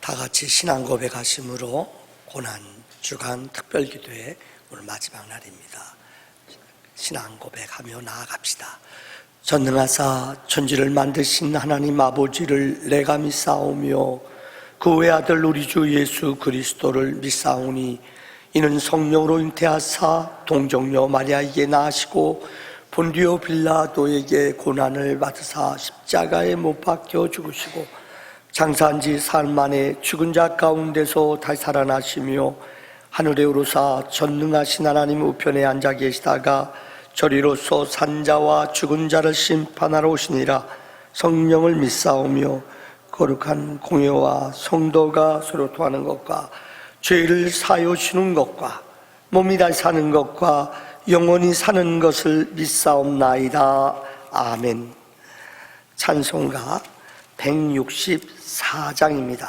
다 같이 신앙 고백하심으로 고난 주간 특별기도회 오늘 마지막 날입니다. 신앙 고백하며 나아갑시다. 전능하사 천지를 만드신 하나님 아버지를 내가 믿사오며 그 외아들 우리 주 예수 그리스도를 믿사오니 이는 성령으로 잉태하사 동정녀 마리아에게 낳으시고 본디오 빌라도에게 고난을 받으사 십자가에 못 박혀 죽으시고 장사한 지 사흘 만에 죽은 자 가운데서 다시 살아나시며 하늘에 오르사 전능하신 하나님 우편에 앉아 계시다가 저리로서 산자와 죽은 자를 심판하러 오시니라. 성령을 믿사오며 거룩한 공회와 성도가 서로 통하는 것과 죄를 사하여 주는 것과 몸이 다시 사는 것과 영원히 사는 것을 믿사옵나이다. 아멘. 찬송가 164장입니다.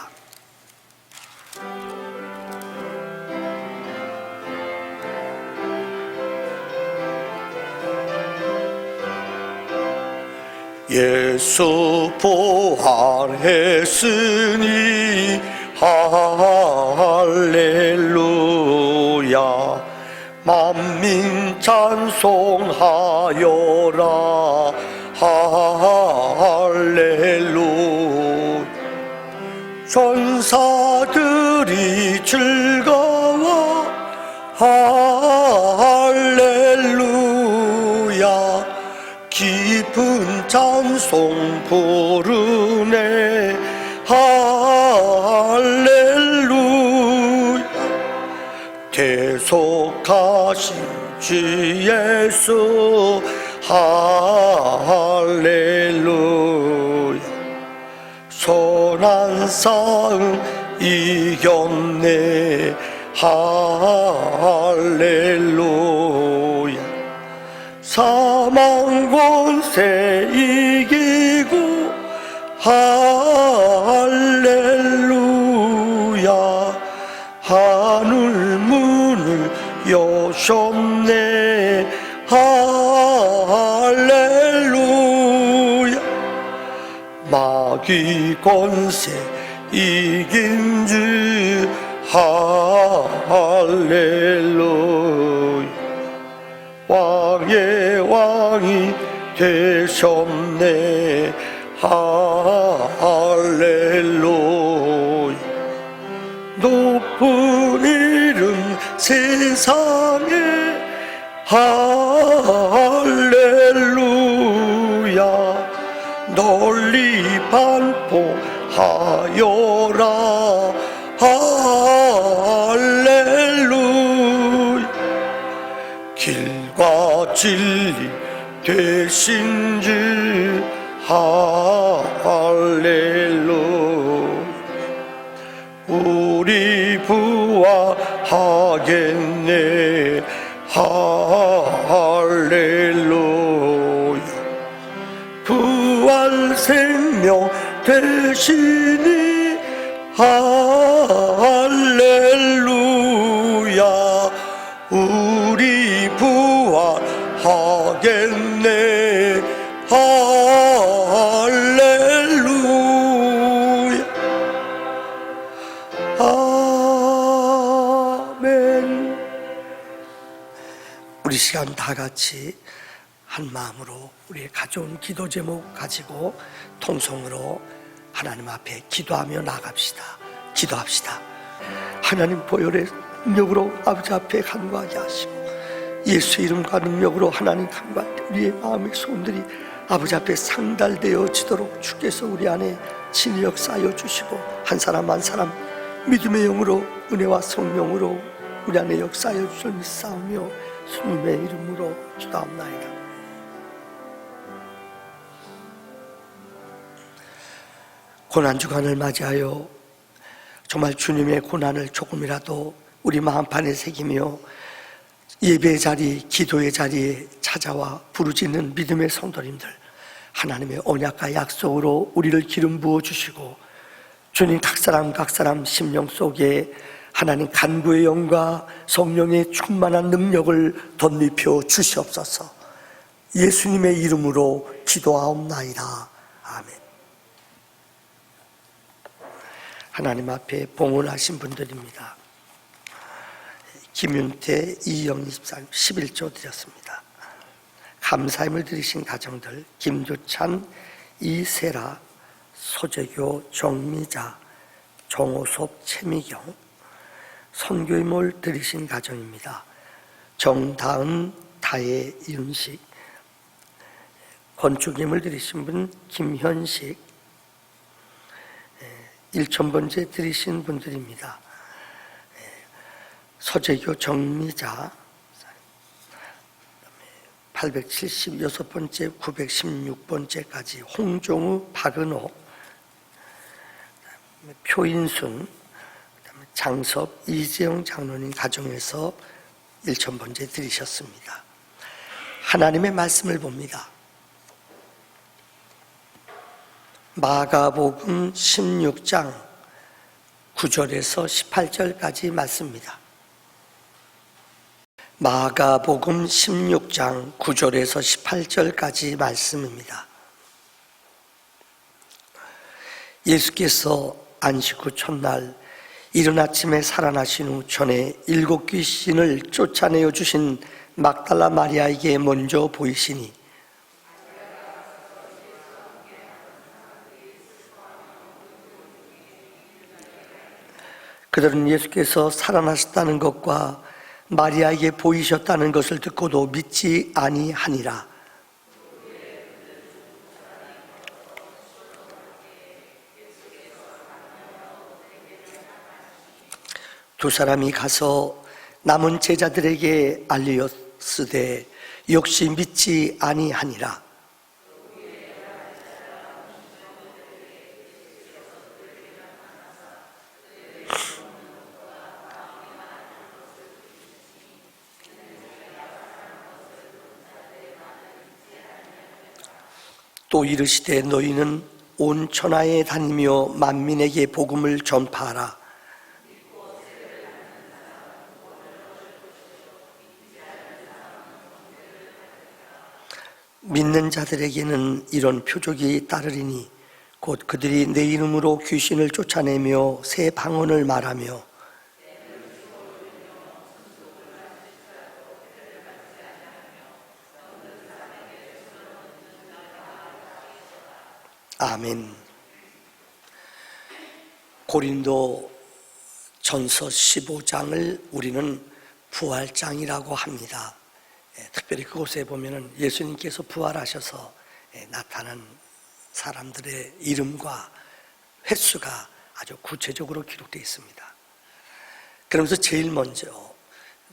예수 부활했으니 할렐루야. 만민 찬송하여라. 할렐루야. 천사들이 즐거워 할렐루야. 깊은 찬송 부르네 할렐루야. 대속하신 주 예수 할렐루야. 선한 싸움 이겼네 할렐루야. 사망 권세 이기고 할렐루야. 하늘 문을 여셨네 할렐루야. 마귀 권세 이긴 주 할렐루야. 왕의 왕이 되셨네 할렐루야. 높은 이름 세상에 할렐루야. 널리 반포하여라 할렐루야. 길과 진리 되신 주 할렐루야. 우리 부활하겠네 할렐루야. 부활 생명 되시니 할렐루야. 우리 부활하겠네 할렐루야. 아멘. 우리 시간 다 같이 한 마음으로 우리의 가져온 기도 제목 가지고 통성으로 하나님 앞에 기도하며 나갑시다. 기도합시다. 하나님 보혈의 능력으로 아버지 앞에 간구하게 하시고 예수 이름과 능력으로 하나님 간구할 때 우리의 마음의 소원들이 아버지 앞에 상달되어지도록 주께서 우리 안에 친히 역사하여 주시고 한 사람 한 사람 믿음의 영으로 은혜와 성령으로 우리 안에 역사하여 주실 믿사오며 주님의 이름으로 기도합나이다. 고난주간을 맞이하여 정말 주님의 고난을 조금이라도 우리 마음판에 새기며 예배의 자리, 기도의 자리에 찾아와 부르짖는 믿음의 성도님들, 하나님의 언약과 약속으로 우리를 기름 부어주시고 주님 각 사람 심령 속에 하나님 간구의 영과 성령의 충만한 능력을 덧입혀 주시옵소서. 예수님의 이름으로 기도하옵나이다. 아멘. 하나님 앞에 봉헌하신 분들입니다. 김윤태, 이영희 집사님 11조 드렸습니다. 감사함을 드리신 가정들 김두찬, 이세라, 소재교, 정미자, 정호섭, 최미경, 선교임을 드리신 가정입니다. 정다은, 다혜, 윤식, 건축임을 드리신 분 김현식, 1,000번째 드리신 분들입니다. 서재교 정미자, 876번째, 916번째까지 홍종우, 박은호, 표인순, 장섭, 이재용 장로님 가정에서 1,000번째 드리셨습니다. 하나님의 말씀을 봅니다. 마가복음 16장 9절에서 18절까지 말씀입니다. 마가복음 16장 9절에서 18절까지 말씀입니다. 예수께서 안식 후 첫날 이른 아침에 살아나신 후 전에 7 귀신을 쫓아내어 주신 막달라 마리아에게 먼저 보이시니 그들은 예수께서 살아나셨다는 것과 마리아에게 보이셨다는 것을 듣고도 믿지 아니하니라. 두 사람이 가서 남은 제자들에게 알리었으되 역시 믿지 아니하니라. 또 이르시되 너희는 온 천하에 다니며 만민에게 복음을 전파하라. 믿는 자들에게는 이런 표적이 따르리니 곧 그들이 내 이름으로 귀신을 쫓아내며 새 방언을 말하며 아멘. 고린도 전서 15장을 우리는 부활장이라고 합니다. 특별히 그곳에 보면은 예수님께서 부활하셔서 나타난 사람들의 이름과 횟수가 아주 구체적으로 기록되어 있습니다. 그러면서 제일 먼저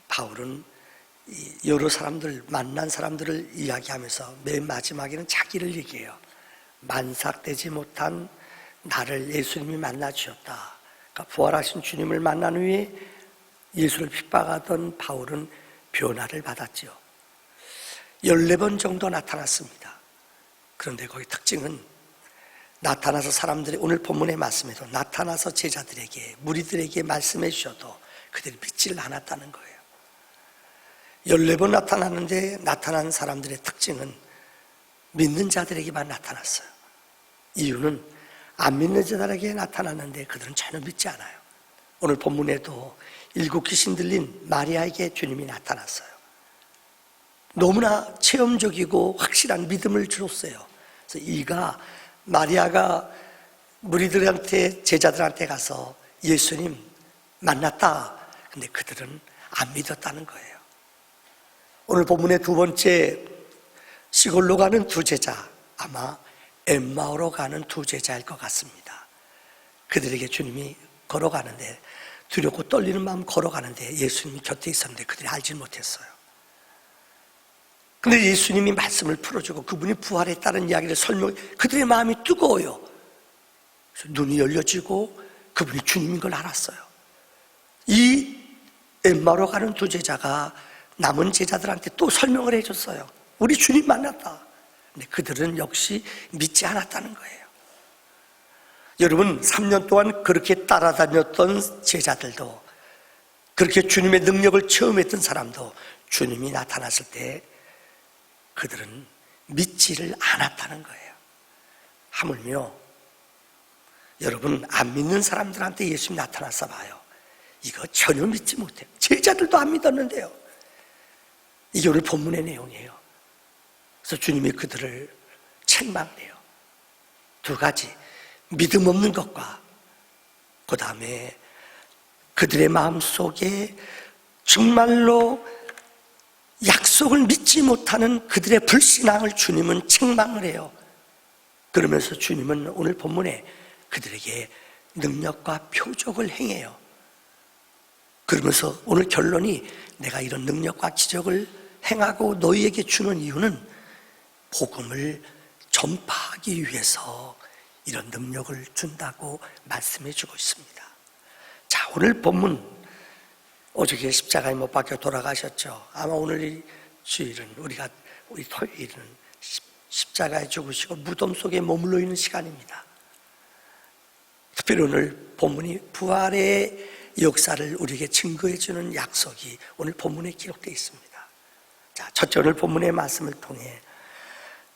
바울은 여러 사람들, 만난 사람들을 이야기하면서 맨 마지막에는 자기를 얘기해요. 만삭되지 못한 나를 예수님이 만나 주셨다. 그러니까 부활하신 주님을 만난 후에 예수를 핍박하던 바울은 변화를 받았죠. 14번 정도 나타났습니다. 그런데 거기 특징은 나타나서 사람들이 오늘 본문의 말씀에도 나타나서 제자들에게 무리들에게 말씀해 주셔도 그들이 믿지를 않았다는 거예요. 14번 나타났는데 나타난 사람들의 특징은 믿는 자들에게만 나타났어요. 이유는 안 믿는 자들에게 나타났는데 그들은 전혀 믿지 않아요. 오늘 본문에도 7 귀신 들린 마리아에게 주님이 나타났어요. 너무나 체험적이고 확실한 믿음을 줬어요. 그래서 마리아가 무리들한테, 제자들한테 가서 예수님 만났다. 근데 그들은 안 믿었다는 거예요. 오늘 본문의 두 번째 시골로 가는 두 제자, 아마 엠마오로 가는 두 제자일 것 같습니다. 그들에게 주님이 걸어가는데 두렵고 떨리는 마음 걸어가는데 예수님이 곁에 있었는데 그들이 알지 못했어요. 근데 예수님이 말씀을 풀어주고 그분이 부활했다는 이야기를 그들의 마음이 뜨거워요. 그래서 눈이 열려지고 그분이 주님인 걸 알았어요. 이 엠마오로 가는 두 제자가 남은 제자들한테 또 설명을 해줬어요. 우리 주님 만났다. 근데 그들은 역시 믿지 않았다는 거예요. 여러분, 3년 동안 그렇게 따라다녔던 제자들도, 그렇게 주님의 능력을 체험했던 사람도 주님이 나타났을 때 그들은 믿지를 않았다는 거예요. 하물며 여러분, 안 믿는 사람들한테 예수님 나타나서 봐요. 이거 전혀 믿지 못해요. 제자들도 안 믿었는데요. 이게 오늘 본문의 내용이에요. 그래서 주님이 그들을 책망해요. 두 가지, 믿음 없는 것과 그 다음에 그들의 마음속에 정말로 약속을 믿지 못하는 그들의 불신앙을 주님은 책망을 해요. 그러면서 주님은 오늘 본문에 그들에게 능력과 표적을 행해요. 그러면서 오늘 결론이, 내가 이런 능력과 기적을 행하고 너희에게 주는 이유는 복음을 전파하기 위해서 이런 능력을 준다고 말씀해 주고 있습니다. 자, 오늘 본문, 어저께 십자가에 못 박혀 돌아가셨죠. 아마 오늘 이 주일은 우리 토요일은 십자가에 죽으시고 무덤 속에 머물러 있는 시간입니다. 특별히 오늘 본문이 부활의 역사를 우리에게 증거해 주는 약속이 오늘 본문에 기록되어 있습니다. 자, 첫째, 오늘 본문의 말씀을 통해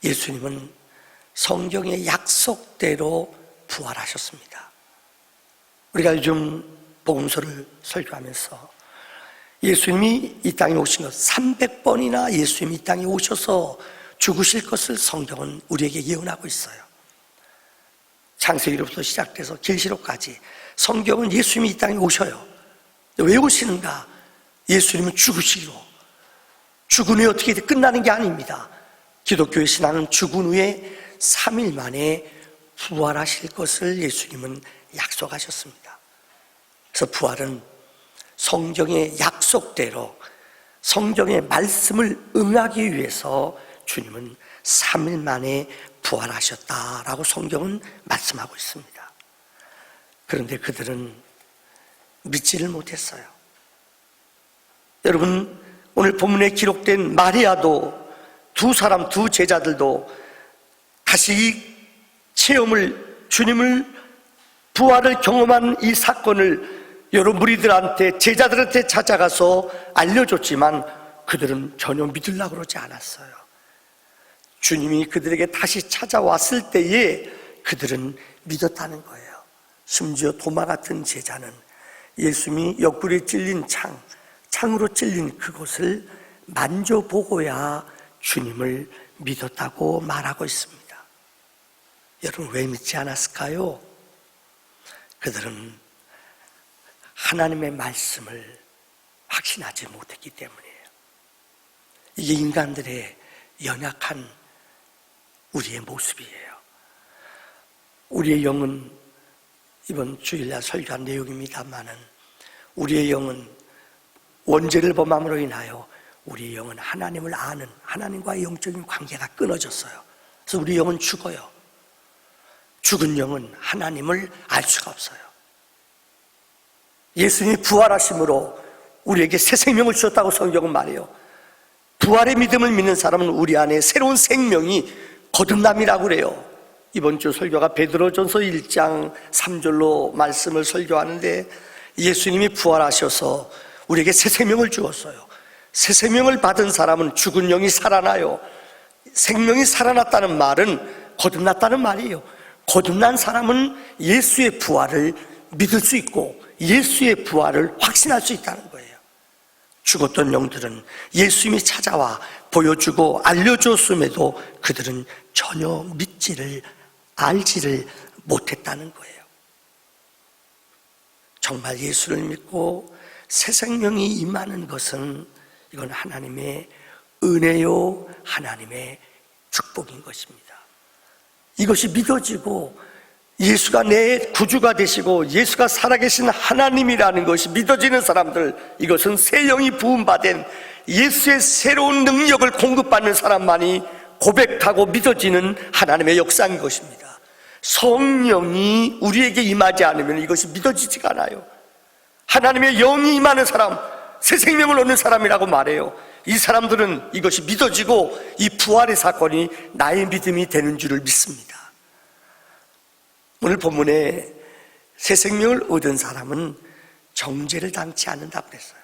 예수님은 성경의 약속대로 부활하셨습니다. 우리가 요즘 복음서를 설교하면서 예수님이 이 땅에 오신 것, 300번이나 예수님이 이 땅에 오셔서 죽으실 것을 성경은 우리에게 예언하고 있어요. 창세기로부터 시작돼서 계시록까지 성경은 예수님이 이 땅에 오셔요. 왜 오시는가? 예수님은 죽으시기로, 죽은 후에 어떻게 끝나는 게 아닙니다. 기독교의 신앙은 죽은 후에 3일 만에 부활하실 것을 예수님은 약속하셨습니다. 그래서 부활은 성경의 약속대로 성경의 말씀을 응하기 위해서 주님은 3일 만에 부활하셨다라고 성경은 말씀하고 있습니다. 그런데 그들은 믿지를 못했어요. 여러분, 오늘 본문에 기록된 마리아도, 두 제자들도 다시 이 체험을, 주님을 부활을 경험한 이 사건을 여러 무리들한테, 제자들한테 찾아가서 알려줬지만 그들은 전혀 믿으려고 그러지 않았어요. 주님이 그들에게 다시 찾아왔을 때에 그들은 믿었다는 거예요. 심지어 도마 같은 제자는 예수님이 옆구리에 찔린 창으로 찔린 그곳을 만져보고야 주님을 믿었다고 말하고 있습니다. 여러분, 왜 믿지 않았을까요? 그들은 하나님의 말씀을 확신하지 못했기 때문이에요. 이게 인간들의 연약한 우리의 모습이에요. 우리의 영은, 이번 주일날 설교한 내용입니다마는, 우리의 영은 원죄를 범함으로 인하여 우리의 영은 하나님을 아는, 하나님과의 영적인 관계가 끊어졌어요. 그래서 우리 영은 죽어요. 죽은 영은 하나님을 알 수가 없어요. 예수님이 부활하심으로 우리에게 새 생명을 주셨다고 성경은 말해요. 부활의 믿음을 믿는 사람은 우리 안에 새로운 생명이 거듭남이라고 그래요. 이번 주 설교가 베드로전서 1장 3절로 말씀을 설교하는데, 예수님이 부활하셔서 우리에게 새 생명을 주었어요. 새 생명을 받은 사람은 죽은 영이 살아나요. 생명이 살아났다는 말은 거듭났다는 말이에요. 거듭난 사람은 예수의 부활을 믿을 수 있고 예수의 부활을 확신할 수 있다는 거예요. 죽었던 영들은 예수님이 찾아와 보여주고 알려줬음에도 그들은 전혀 믿지를, 알지를 못했다는 거예요. 정말 예수를 믿고 새 생명이 임하는 것은, 이건 하나님의 은혜요, 하나님의 축복인 것입니다. 이것이 믿어지고 예수가 내 구주가 되시고 예수가 살아계신 하나님이라는 것이 믿어지는 사람들, 이것은 새 영이 부음받은 예수의 새로운 능력을 공급받는 사람만이 고백하고 믿어지는 하나님의 역사인 것입니다. 성령이 우리에게 임하지 않으면 이것이 믿어지지가 않아요. 하나님의 영이 임하는 사람, 새 생명을 얻는 사람이라고 말해요. 이 사람들은 이것이 믿어지고 이 부활의 사건이 나의 믿음이 되는 줄을 믿습니다. 오늘 본문에 새 생명을 얻은 사람은 정죄를 당치 않는다고 그랬어요.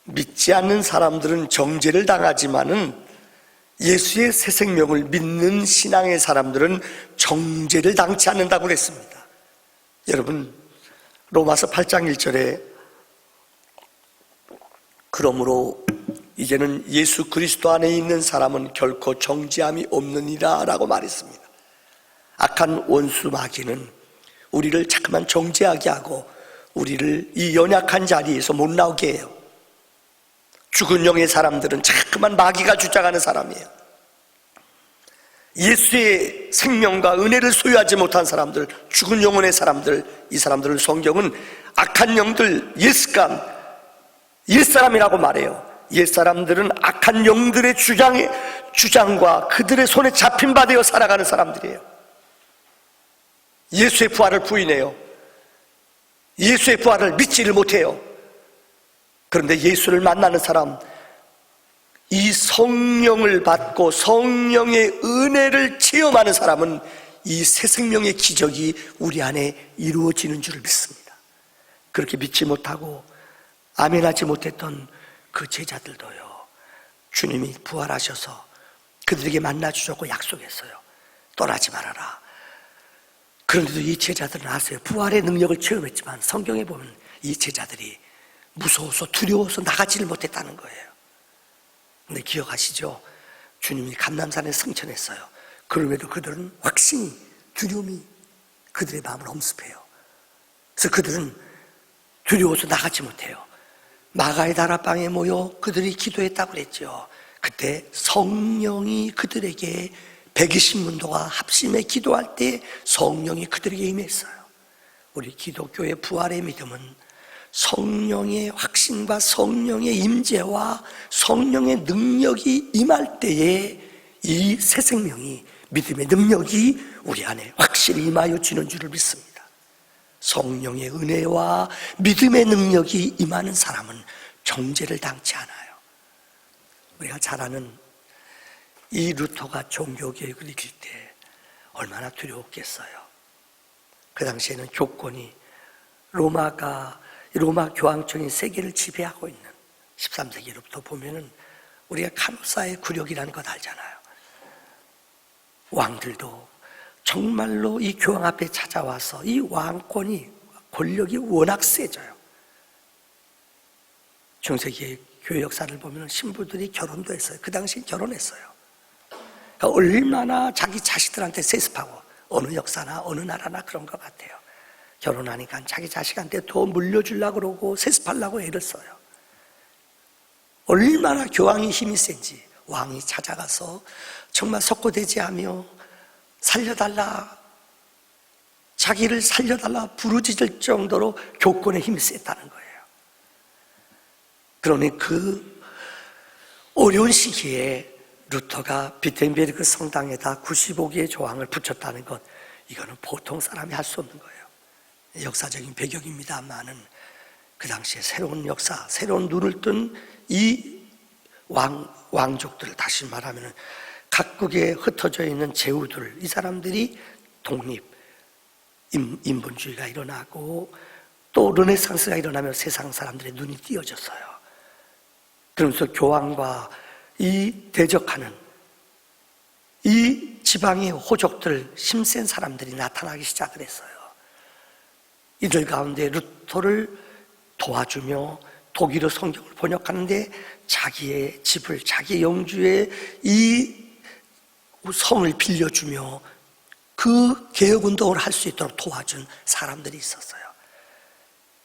믿지 않는 사람들은 정죄를 당하지만은 예수의 새 생명을 믿는 신앙의 사람들은 정죄를 당치 않는다고 그랬습니다. 여러분, 로마서 8장 1절에 그러므로 이제는 예수 그리스도 안에 있는 사람은 결코 정죄함이 없느니라 라고 말했습니다. 악한 원수 마귀는 우리를 자꾸만 정죄하게 하고 우리를 이 연약한 자리에서 못 나오게 해요. 죽은 영의 사람들은 자꾸만 마귀가 주장하는 사람이에요. 예수의 생명과 은혜를 소유하지 못한 사람들, 죽은 영혼의 사람들, 이 사람들을 성경은 악한 영들, 옛사람이라고 말해요. 옛사람들은 악한 영들의 주장과 그들의 손에 잡힌 바 되어 살아가는 사람들이에요. 예수의 부활을 부인해요. 예수의 부활을 믿지를 못해요. 그런데 예수를 만나는 사람, 이 성령을 받고 성령의 은혜를 체험하는 사람은 이 새 생명의 기적이 우리 안에 이루어지는 줄을 믿습니다. 그렇게 믿지 못하고 아멘하지 못했던 그 제자들도요, 주님이 부활하셔서 그들에게 만나주셨고 약속했어요. 떠나지 말아라. 그런데도 이 제자들은 아세요? 부활의 능력을 체험했지만 성경에 보면 이 제자들이 무서워서 두려워서 나가지를 못했다는 거예요. 근데 기억하시죠? 주님이 감람산에 승천했어요. 그럼에도 그들은 확신이, 두려움이 그들의 마음을 엄습해요. 그래서 그들은 두려워서 나가지 못해요. 마가의 다락방에 모여 그들이 기도했다고 그랬죠. 그때 성령이 그들에게 120문도가 합심해 기도할 때 성령이 그들에게 임했어요. 우리 기독교의 부활의 믿음은 성령의 확신과 성령의 임재와 성령의 능력이 임할 때에 이 새 생명이, 믿음의 능력이 우리 안에 확실히 임하여지는 줄을 믿습니다. 성령의 은혜와 믿음의 능력이 임하는 사람은 정죄를 당치 않아요. 우리가 잘 아는 이 루터가 종교개혁을 이끌 때 얼마나 두려웠겠어요. 그 당시에는 교권이 로마 교황청이 세계를 지배하고 있는 13세기로부터 보면은 우리가 카노사의 굴욕이라는 것 알잖아요. 왕들도 정말로 이 교황 앞에 찾아와서 이 왕권이, 권력이 워낙 세져요. 중세기의 교회 역사를 보면 신부들이 결혼도 했어요. 그 당시 결혼했어요. 그러니까 얼마나 자기 자식들한테 세습하고, 어느 역사나 어느 나라나 그런 것 같아요. 결혼하니까 자기 자식한테 더 물려주려고 그러고 세습하려고 애를 써요. 얼마나 교황이 힘이 센지 왕이 찾아가서 정말 석고대지하며 살려달라, 자기를 살려달라 부르짖을 정도로 교권의 힘이 셌다는 거예요. 그러니 그 어려운 시기에 루터가 비텐베르크 성당에다 95개의 조항을 붙였다는 것, 이거는 보통 사람이 할 수 없는 거예요. 역사적인 배경입니다만은 그 당시에 새로운 역사, 새로운 눈을 뜬 이 왕족들, 다시 말하면 각국에 흩어져 있는 제후들, 이 사람들이 독립, 인본주의가 일어나고 또 르네상스가 일어나며 세상 사람들의 눈이 띄어졌어요. 그러면서 교황과 이 대적하는 이 지방의 호족들, 힘센 사람들이 나타나기 시작을 했어요. 이들 가운데 루터를 도와주며 독일어 성경을 번역하는데 자기의 집을, 자기의 영주의 이 성을 빌려주며 그 개혁운동을 할 수 있도록 도와준 사람들이 있었어요.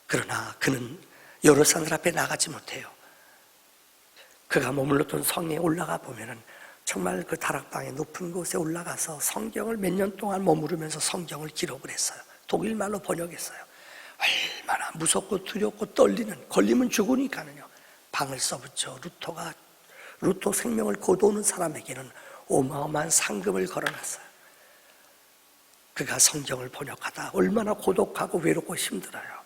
그러나 그는 여러 사람들 앞에 나가지 못해요. 그가 머물렀던 성에 올라가 보면은 정말 그 다락방의 높은 곳에 올라가서 성경을 몇 년 동안 머무르면서 성경을 기록을 했어요. 독일말로 번역했어요. 얼마나 무섭고 두렵고 떨리는, 걸리면 죽으니까는요, 방을 써붙여 루터 생명을 거두는 사람에게는 어마어마한 상금을 걸어놨어요. 그가 성경을 번역하다 얼마나 고독하고 외롭고 힘들어요.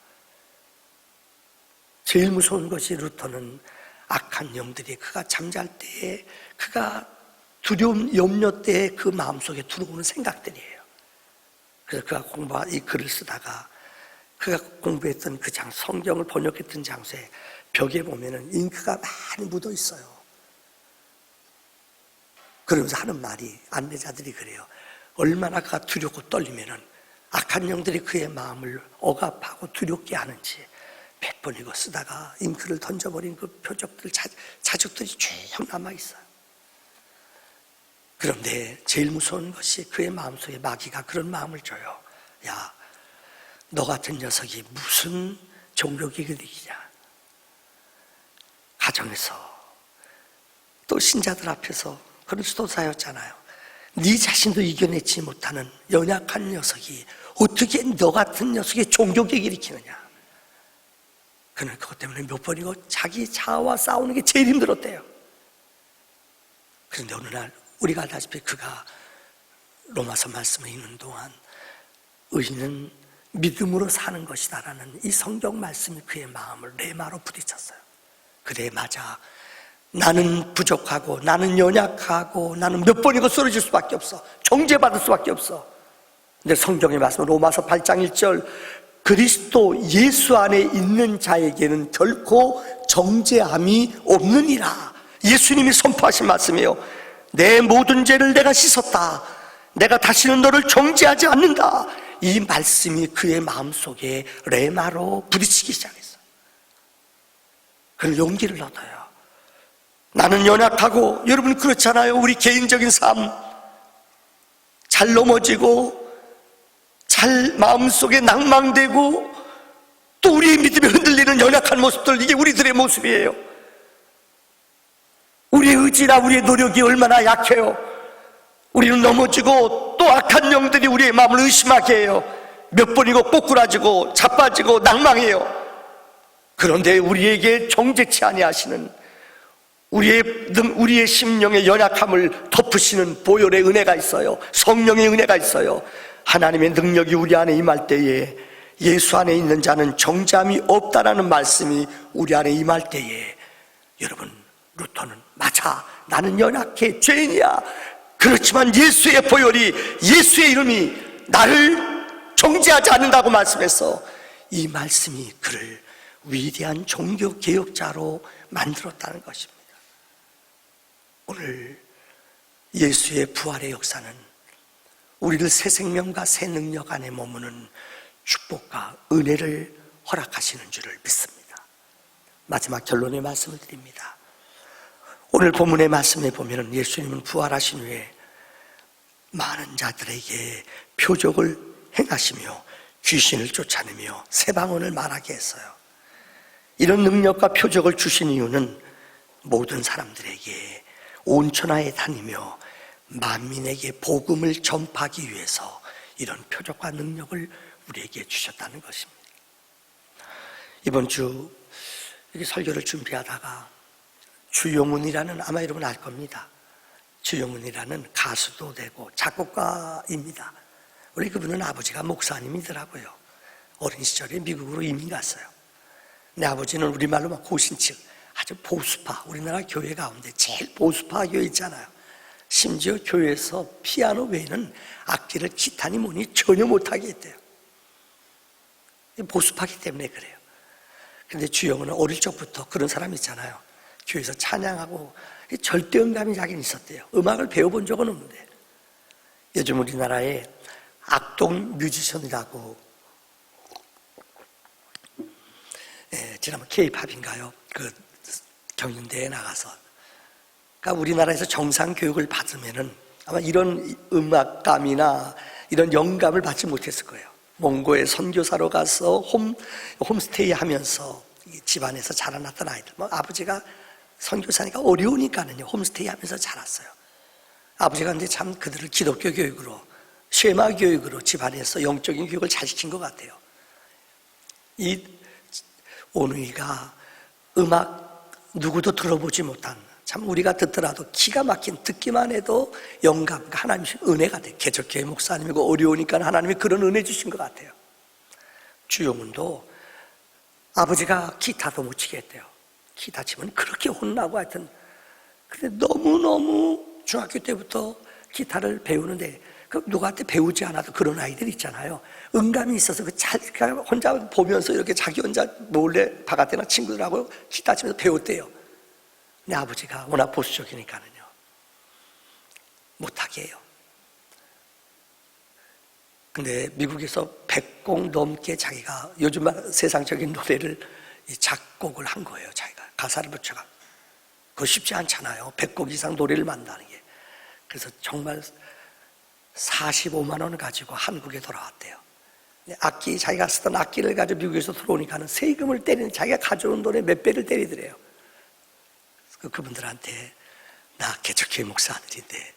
제일 무서운 것이 루터는 악한 영들이 그가 잠잘 때에, 그가 두려움, 염려 때에 그 마음속에 들어오는 생각들이에요. 그래서 그가 이 글을 쓰다가 그가 공부했던 그 성경을 번역했던 장소에 벽에 보면은 잉크가 많이 묻어 있어요. 그러면서 하는 말이, 안내자들이 그래요. 얼마나 그가 두렵고 떨리면은 악한 영들이 그의 마음을 억압하고 두렵게 하는지 몇 번이고 쓰다가 잉크를 던져버린 그 표적들, 자적들이 쭉 남아있어요. 그런데 제일 무서운 것이 그의 마음속에 마귀가 그런 마음을 줘요. 야, 너 같은 녀석이 무슨 종교개혁을 이기냐. 가정에서 또 신자들 앞에서 그리스도사였잖아요. 네 자신도 이겨내지 못하는 연약한 녀석이 어떻게 너 같은 녀석이 종교개혁을 일으키느냐. 그는 그것 때문에 몇 번이고 자기 자아와 싸우는 게 제일 힘들었대요. 그런데 어느 날 우리가 알다시피 그가 로마서 말씀을 읽는 동안 의인은 믿음으로 사는 것이다라는 이 성경 말씀이 그의 마음을 레마로 부딪혔어요. 그래, 맞아. 나는 부족하고 나는 연약하고 나는 몇 번이고 쓰러질 수밖에 없어. 정죄받을 수밖에 없어. 근데 성경의 말씀 로마서 8장 1절 그리스도 예수 안에 있는 자에게는 결코 정죄함이 없느니라. 예수님이 선포하신 말씀이에요. 내 모든 죄를 내가 씻었다. 내가 다시는 너를 정죄하지 않는다. 이 말씀이 그의 마음속에 레마로 부딪히기 시작했어요. 그는 용기를 얻어요. 나는 연약하고, 여러분 그렇잖아요. 우리 개인적인 삶 잘 넘어지고 잘 마음속에 낭망되고 또 우리의 믿음이 흔들리는 연약한 모습들, 이게 우리들의 모습이에요. 우리의 의지나 우리의 노력이 얼마나 약해요. 우리는 넘어지고 또 악한 영들이 우리의 마음을 의심하게 해요. 몇 번이고 꼬꾸라지고 자빠지고 낭망해요. 그런데 우리에게 정죄치 아니하시는 우리의 심령의 연약함을 덮으시는 보혈의 은혜가 있어요. 성령의 은혜가 있어요. 하나님의 능력이 우리 안에 임할 때에 예수 안에 있는 자는 정죄함이 없다라는 말씀이 우리 안에 임할 때에, 여러분, 루터는 맞아, 나는 연약해, 죄인이야. 그렇지만 예수의 보혈이, 예수의 이름이 나를 정죄하지 않는다고 말씀해서 이 말씀이 그를 위대한 종교개혁자로 만들었다는 것입니다. 오늘 예수의 부활의 역사는 우리를 새 생명과 새 능력 안에 머무는 축복과 은혜를 허락하시는 줄을 믿습니다. 마지막 결론의 말씀을 드립니다. 오늘 본문의 말씀에 보면 예수님은 부활하신 후에 많은 자들에게 표적을 행하시며 귀신을 쫓아내며 새 방언을 말하게 했어요. 이런 능력과 표적을 주신 이유는 모든 사람들에게 온천하에 다니며 만민에게 복음을 전파하기 위해서 이런 표적과 능력을 우리에게 주셨다는 것입니다. 이번 주 이렇게 설교를 준비하다가 주용훈이라는, 아마 여러분 알 겁니다. 주용훈이라는 가수도 되고 작곡가입니다. 우리 그분은 아버지가 목사님이더라고요. 어린 시절에 미국으로 이민 갔어요. 내 아버지는 우리말로 막 고신측, 아주 보수파, 우리나라 교회 가운데 제일 보수파 교회 있잖아요. 심지어 교회에서 피아노 외에는 악기를 기타니 뭐니 전혀 못하게 했대요. 보수파기 때문에 그래요. 근데 주영은 어릴 적부터 그런 사람 있잖아요. 교회에서 찬양하고 절대 음감이 자기는 있었대요. 음악을 배워본 적은 없는데, 요즘 우리나라에 악동 뮤지션이라고, 지난번 K-팝인가요? 그 경연대회에 나가서, 그러니까 우리나라에서 정상 교육을 받으면은 아마 이런 음악감이나 이런 영감을 받지 못했을 거예요. 몽고에 선교사로 가서 홈스테이 하면서 집안에서 자라났던 아이들, 뭐 아버지가 선교사니까 어려우니까는요 홈스테이 하면서 자랐어요. 아버지가 근데 참 그들을 기독교 교육으로, 쉐마 교육으로 집안에서 영적인 교육을 잘 시킨 것 같아요. 이 오누이가 음악 누구도 들어보지 못한, 참 우리가 듣더라도 기가 막힌, 듣기만 해도 영감, 하나님의 은혜가 돼. 개척교회 목사님이고 어려우니까 하나님이 그런 은혜 주신 것 같아요. 주용훈도 아버지가 기타도 못 치게 했대요. 기타 치면 그렇게 혼나고 하여튼, 근데 너무너무 중학교 때부터 기타를 배우는데, 그 누구한테 배우지 않아도 그런 아이들 있잖아요. 음감이 있어서 혼자 보면서 이렇게 자기 혼자 몰래 바깥에나 친구들하고 기타 치면서 배웠대요. 내 아버지가 워낙 보수적이니까는요, 못하게 해요. 근데 미국에서 100곡 넘게 자기가 요즘 말 세상적인 노래를 작곡을 한 거예요. 자기가 가사를 붙여가. 그거 쉽지 않잖아요. 100곡 이상 노래를 만드는 게. 그래서 정말 45만 원을 가지고 한국에 돌아왔대요. 악기, 자기가 쓰던 악기를 가지고 미국에서 들어오니까는 세금을 때리는, 자기가 가져온 돈의 몇 배를 때리더래요. 그분들한테 나 개척교회 목사들인데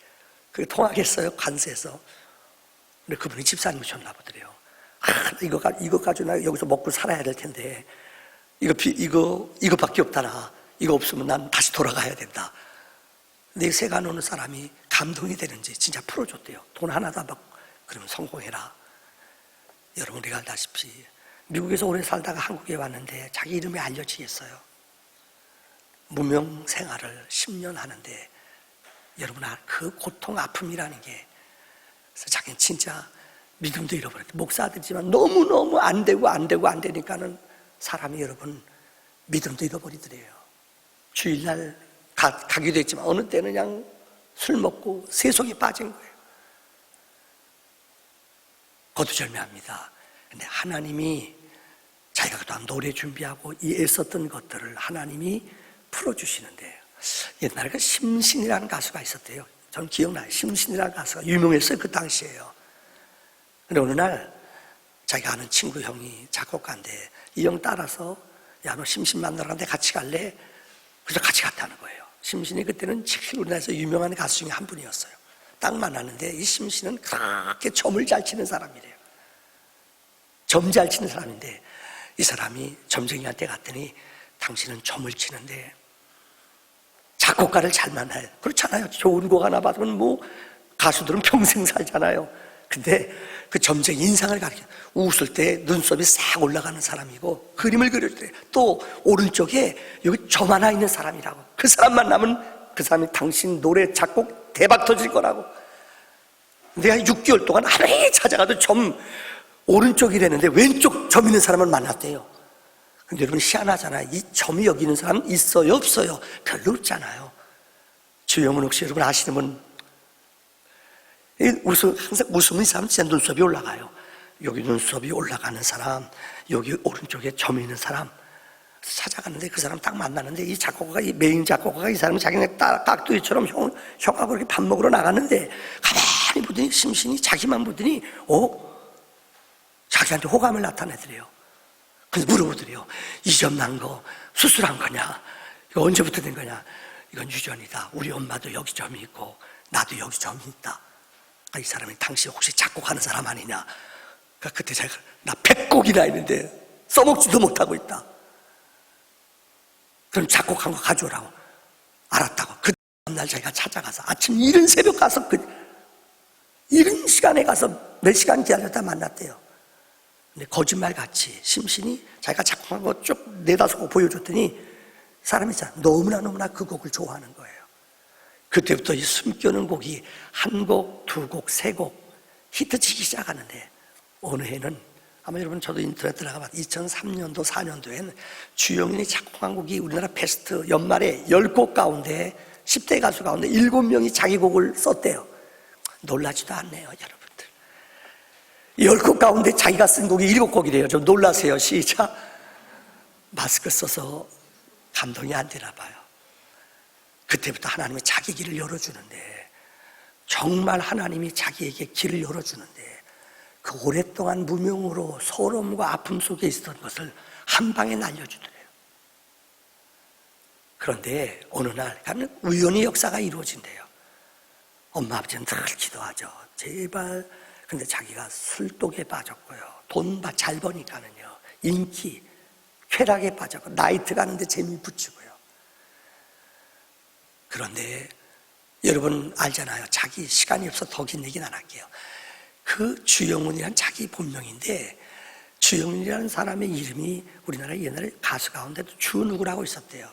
그게 통하겠어요? 관세에서. 근데 그분이 집사님이셨나 보더래요. 이거 가지고 나 여기서 먹고 살아야 될 텐데 이거밖에 없다나. 이거 없으면 난 다시 돌아가야 된다. 내 세가 노는 사람이 감동이 되는지 진짜 풀어줬대요. 돈 하나도 안 받고. 그러면 성공해라. 여러분, 우리가 알다시피 미국에서 오래 살다가 한국에 왔는데 자기 이름이 알려지겠어요? 무명 생활을 10년 하는데 여러분, 그 고통, 아픔이라는 게, 그래서 자기는 진짜 믿음도 잃어버렸대. 목사들이지만 너무너무 안 되니까는 사람이, 여러분, 믿음도 잃어버리더래요. 주일날 가기도 했지만 어느 때는 그냥 술 먹고 세속에 빠진 거예요. 거두절미합니다. 근데 하나님이 자기가 그동안 노래 준비하고 애썼던 것들을 하나님이 풀어주시는데, 옛날에 그 심신이라는 가수가 있었대요. 전 기억나요. 심신이라는 가수가 유명했어요. 그 당시에요. 근데 어느 날 자기가 아는 친구 형이 작곡가인데 이 형 따라서 야, 너 심신 만나러 가는데 같이 갈래? 그래서 같이 갔다는 거예요. 심신이 그때는 우리나라에서 유명한 가수 중에 한 분이었어요. 딱 만났는데 이 심신은 그렇게 점을 잘 치는 사람이래요. 점 잘 치는 사람인데 이 사람이 점쟁이한테 갔더니 당신은 점을 치는데 작곡가를 잘 만나요. 그렇잖아요. 좋은 곡 하나 받으면 뭐 가수들은 평생 살잖아요. 근데 그 점쟁이 인상을 가르쳐. 웃을 때 눈썹이 싹 올라가는 사람이고 그림을 그려주래요. 또 오른쪽에 여기 점 하나 있는 사람이라고. 그 사람 만나면 그 사람이 당신 노래 작곡 대박 터질 거라고. 내가 6개월 동안 하루에 찾아가도 점 오른쪽이라는데 왼쪽 점 있는 사람을 만났대요. 근데 여러분, 희한하잖아요. 이 점이 여기 있는 사람 있어요, 없어요? 별로 없잖아요. 주영은 혹시 여러분 아시는 분? 항상 웃음이 있으면 진짜 눈썹이 올라가요. 여기 눈썹이 올라가는 사람, 여기 오른쪽에 점이 있는 사람. 찾아갔는데 그 사람 딱 만나는데 이 작곡가가, 이 메인 작곡가가 이 사람이 자기네 깍두기처럼 형하고 이렇게 밥 먹으러 나갔는데 가만히 보더니 심신이 자기만 보더니 자기한테 호감을 나타내더래요. 그래서 물어보더래요. 이 점 난 거 수술한 거냐? 이거 언제부터 된 거냐? 이건 유전이다. 우리 엄마도 여기 점이 있고 나도 여기 점이 있다. 이 사람이 당신 혹시 작곡하는 사람 아니냐? 그러니까 그때 제가 나 100곡이나 있는데 써먹지도 못하고 있다. 그럼 작곡한 거 가져오라고. 알았다고. 그 다음날 자기가 찾아가서 아침 이른 새벽 가서 이른 시간에 가서 몇 시간 기다렸다 만났대요. 근데 거짓말같이 심신이 자기가 작곡한 거 쭉 4-5곡 보여줬더니 사람이 너무나 그 곡을 좋아하는 거예요. 그때부터 이 숨겨놓은 곡이 1곡, 2곡, 3곡 히트치기 시작하는데 어느 해는 아마 여러분 저도 인터넷 들어가봐 2003년도, 4년도에는 주영인이 작곡한 곡이 우리나라 베스트 연말에 10곡 가운데 10대 가수 가운데 7명이 자기 곡을 썼대요. 놀라지도 않네요, 여러분들. 10곡 가운데 자기가 쓴 곡이 7곡이래요. 좀 놀라세요. 시작. 마스크 써서 감동이 안 되나 봐요. 그때부터 하나님이 자기 길을 열어주는데, 정말 하나님이 자기에게 길을 열어주는데 그 오랫동안 무명으로 서러움과 아픔 속에 있었던 것을 한 방에 날려주더래요. 그런데 어느 날 우연히 역사가 이루어진대요. 엄마 아버지는 늘 기도하죠. 제발. 근데 자기가 술독에 빠졌고요. 돈 잘 버니까는요. 인기, 쾌락에 빠졌고 나이트 가는데 재미 붙이고요. 그런데 여러분 알잖아요. 자기 시간이 없어 더 긴 얘기는 안 할게요. 그 주영훈이란 자기 본명인데 주영훈이라는 사람의 이름이 우리나라 옛날에 가수 가운데도 주누구라고 있었대요.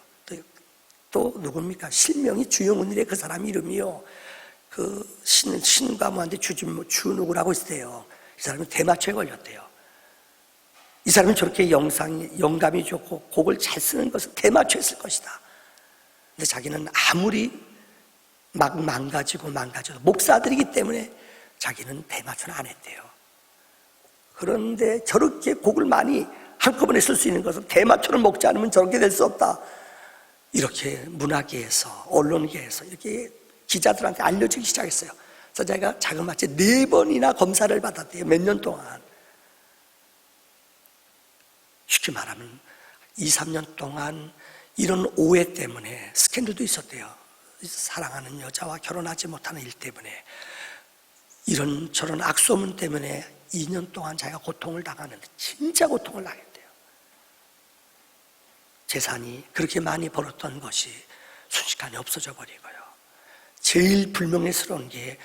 또 누굽니까? 실명이 주영훈이래. 그 사람 이름이요. 그 신가무한테 주누구라고 있었대요. 이 사람은 대마초에 걸렸대요. 이 사람은 저렇게 영감이 좋고 곡을 잘 쓰는 것은 대마초에 쓸 것이다. 근데 자기는 아무리 막 망가져도 목사들이기 때문에 자기는 대마초는 안 했대요. 그런데 저렇게 곡을 많이 한꺼번에 쓸 수 있는 것은 대마초를 먹지 않으면 저렇게 될 수 없다. 이렇게 문화계에서, 언론계에서 이렇게 기자들한테 알려지기 시작했어요. 그래서 제가 자그마치 4번이나 검사를 받았대요. 몇 년 동안. 쉽게 말하면 2, 3년 동안 이런 오해 때문에 스캔들도 있었대요. 사랑하는 여자와 결혼하지 못하는 일 때문에, 이런 저런 악소문 때문에 2년 동안 자기가 고통을 당하는데, 진짜 고통을 당했대요. 재산이 그렇게 많이 벌었던 것이 순식간에 없어져 버리고요. 제일 불명예스러운 게,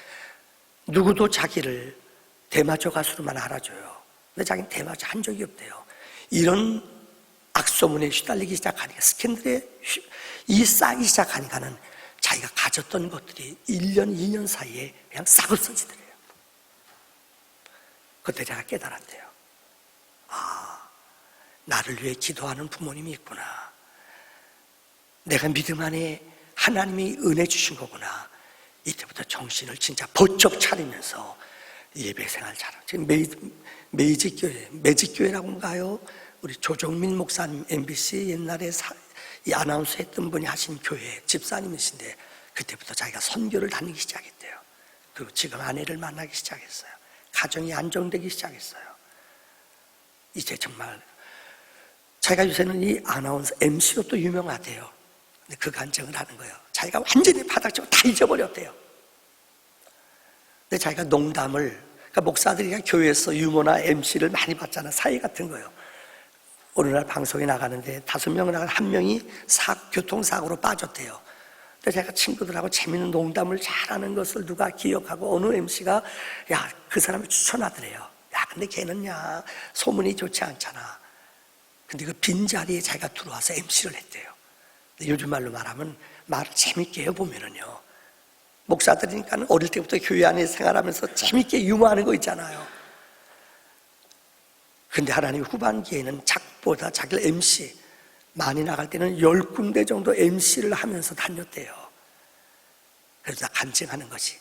누구도 자기를 대마초 가수로만 알아줘요. 근데 자기는 대마초 한 적이 없대요. 이런 악소문에 휘달리기 시작하니까, 스캔들에 쌓이기 시작하니까는 자기가 가졌던 것들이 1년, 2년 사이에 그냥 싹 없어지더래요. 그때 제가 깨달았대요. 아, 나를 위해 기도하는 부모님이 있구나. 내가 믿음 안에 하나님이 은혜 주신 거구나. 이때부터 정신을 진짜 번쩍 차리면서 예배 생활 잘하고, 지금 매직교회라고인가요? 우리 조정민 목사님, MBC 옛날에 이 아나운서 했던 분이 하신 교회 집사님이신데, 그때부터 자기가 선교를 다니기 시작했대요. 그리고 지금 아내를 만나기 시작했어요. 가정이 안정되기 시작했어요. 이제 정말 자기가 요새는 이 아나운서 MC로 또 유명하대요. 근데 그 간증을 하는 거예요. 자기가 완전히 바닥치고 다 잊어버렸대요. 근데 자기가 농담을, 그러니까 목사들이 교회에서 유머나 MC를 많이 받잖아. 사회 같은 거요. 어느 날 방송에 나가는데 5명 나가 1명이 교통사고로 빠졌대요. 근데 제가 친구들하고 재밌는 농담을 잘하는 것을 누가 기억하고, 어느 MC가 야, 그 사람을 추천하더래요. 야, 근데 걔는 소문이 좋지 않잖아. 근데 그 빈자리에 자기가 들어와서 MC를 했대요. 근데 요즘 말로 말하면 말을 재밌게 해보면은요, 목사들이니까 어릴 때부터 교회 안에 생활하면서 재밌게 유머하는 거 있잖아요. 근데 하나님 후반기에는 작보다 자기를 MC, 많이 나갈 때는 10군데 정도 MC를 하면서 다녔대요. 그래서 간증하는 것이,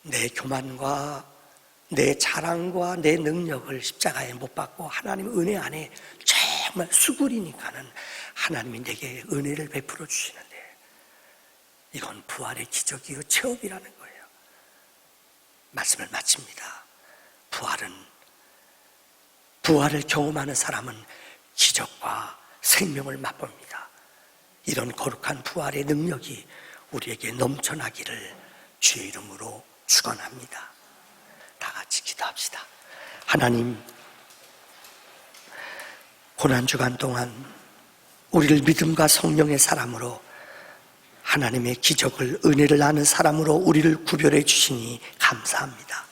내 교만과 내 자랑과 내 능력을 십자가에 못 박고 하나님 은혜 안에 정말 수구리니까는 하나님이 내게 은혜를 베풀어 주시는데, 이건 부활의 기적이요 체험이라는 거예요. 말씀을 마칩니다. 부활을 경험하는 사람은 기적과 생명을 맛봅니다. 이런 거룩한 부활의 능력이 우리에게 넘쳐나기를 주의 이름으로 축원합니다. 다 같이 기도합시다. 하나님, 고난주간 동안 우리를 믿음과 성령의 사람으로, 하나님의 기적을, 은혜를 아는 사람으로 우리를 구별해 주시니 감사합니다.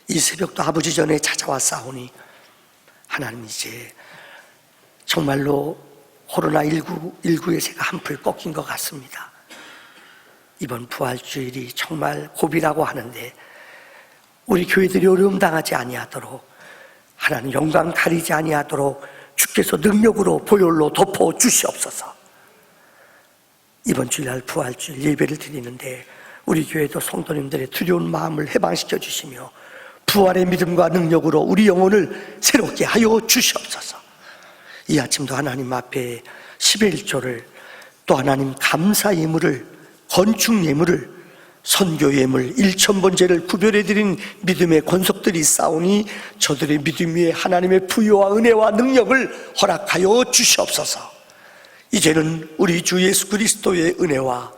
이 새벽도 아버지 전에 찾아왔사오니, 하나님, 이제 정말로 코로나19에 제가 한풀 꺾인 것 같습니다. 이번 부활주일이 정말 고비라고 하는데, 우리 교회들이 어려움 당하지 아니하도록, 하나님 영광 가리지 아니하도록 주께서 능력으로 보혈로 덮어 주시옵소서. 이번 주일날 부활주일 예배를 드리는데, 우리 교회도 성도님들의 두려운 마음을 해방시켜 주시며 부활의 믿음과 능력으로 우리 영혼을 새롭게 하여 주시옵소서. 이 아침도 하나님 앞에 11조를, 또 하나님 감사 예물을, 건축 예물을, 선교 예물 1000번제를 구별해드린 믿음의 권속들이 있사오니, 저들의 믿음 위에 하나님의 부요와 은혜와 능력을 허락하여 주시옵소서. 이제는 우리 주 예수 그리스도의 은혜와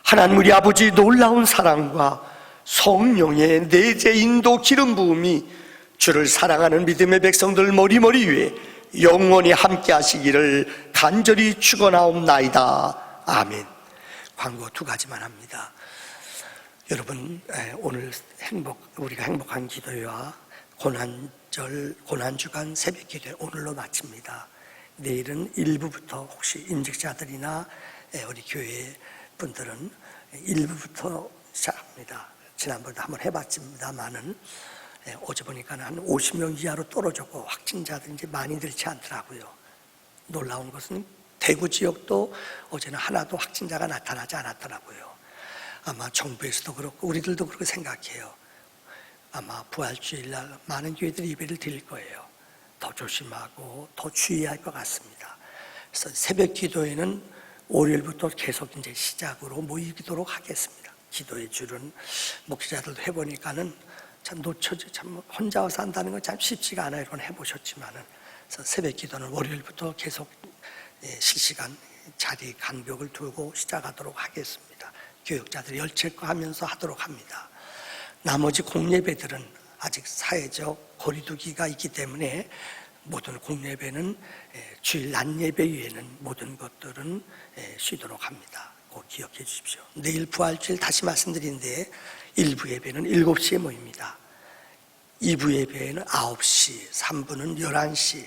하나님 우리 아버지 놀라운 사랑과 성령의 내재 인도 기름 부음이 주를 사랑하는 믿음의 백성들 머리머리 위에 영원히 함께 하시기를 간절히 축원하옵나이다. 아멘. 광고 2가지만 합니다. 여러분, 오늘 우리가 행복한 기도회와 고난주간 새벽 기도회 오늘로 마칩니다. 내일은 1부부터 혹시 임직자들이나 우리 교회 분들은 1부부터 시작합니다. 지난번에도 한번 해봤습니다만은 어제 보니까 한 50명 이하로 떨어졌고 확진자들이 이제 많이 늘지 않더라고요. 놀라운 것은 대구 지역도 어제는 하나도 확진자가 나타나지 않았더라고요. 아마 정부에서도 그렇고 우리들도 그렇게 생각해요. 아마 부활주일날 많은 교회들이 예배를 드릴 거예요. 더 조심하고 더 주의할 것 같습니다. 그래서 새벽 기도에는 월요일부터 계속 이제 시작으로 모이도록 하겠습니다. 기도의 줄은 목회자들도 해보니까는 참 놓쳐져, 참 혼자 와서 한다는 건 참 쉽지가 않아요. 이런 해보셨지만은. 그래서 새벽 기도는 월요일부터 계속 실시간 자리 간격을 두고 시작하도록 하겠습니다. 교역자들이 열체화하면서 하도록 합니다. 나머지 공예배들은 아직 사회적 거리두기가 있기 때문에 모든 공예배는 주일 낮 예배 외에는 모든 것들은 쉬도록 합니다. 꼭 기억해 주십시오. 내일 부활주일 다시 말씀드리는데 1부 예배는 7시에 모입니다. 2부 예배는 9시, 3부는 11시,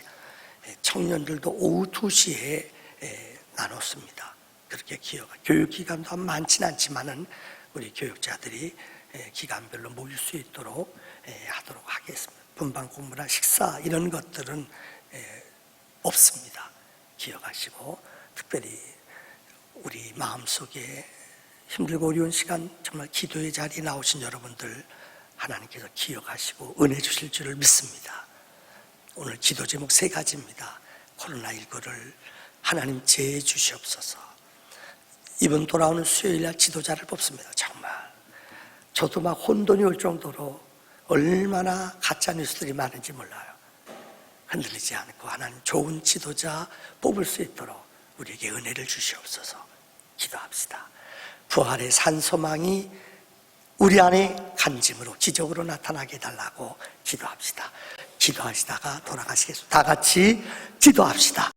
청년들도 오후 2시에 나눴습니다. 그렇게 교육기간도 많지는 않지만은 우리 교육자들이 기간별로 모일 수 있도록 하도록 하겠습니다. 분방 공부나 식사 이런 것들은 없습니다. 기억하시고 특별히 우리 마음속에 힘들고 어려운 시간 정말 기도의 자리에 나오신 여러분들 하나님께서 기억하시고 은혜 주실 줄을 믿습니다. 오늘 기도 제목 3가지입니다. 코로나19를 하나님 제해 주시옵소서. 이번 돌아오는 수요일날 지도자를 뽑습니다. 정말 저도 막 혼돈이 올 정도로 얼마나 가짜 뉴스들이 많은지 몰라요. 흔들리지 않고 하나님 좋은 지도자 뽑을 수 있도록 우리에게 은혜를 주시옵소서. 기도합시다. 부활의 산소망이 우리 안에 간증으로 기적으로 나타나게 해달라고 기도합시다. 기도하시다가 돌아가시겠습니다. 다 같이 기도합시다.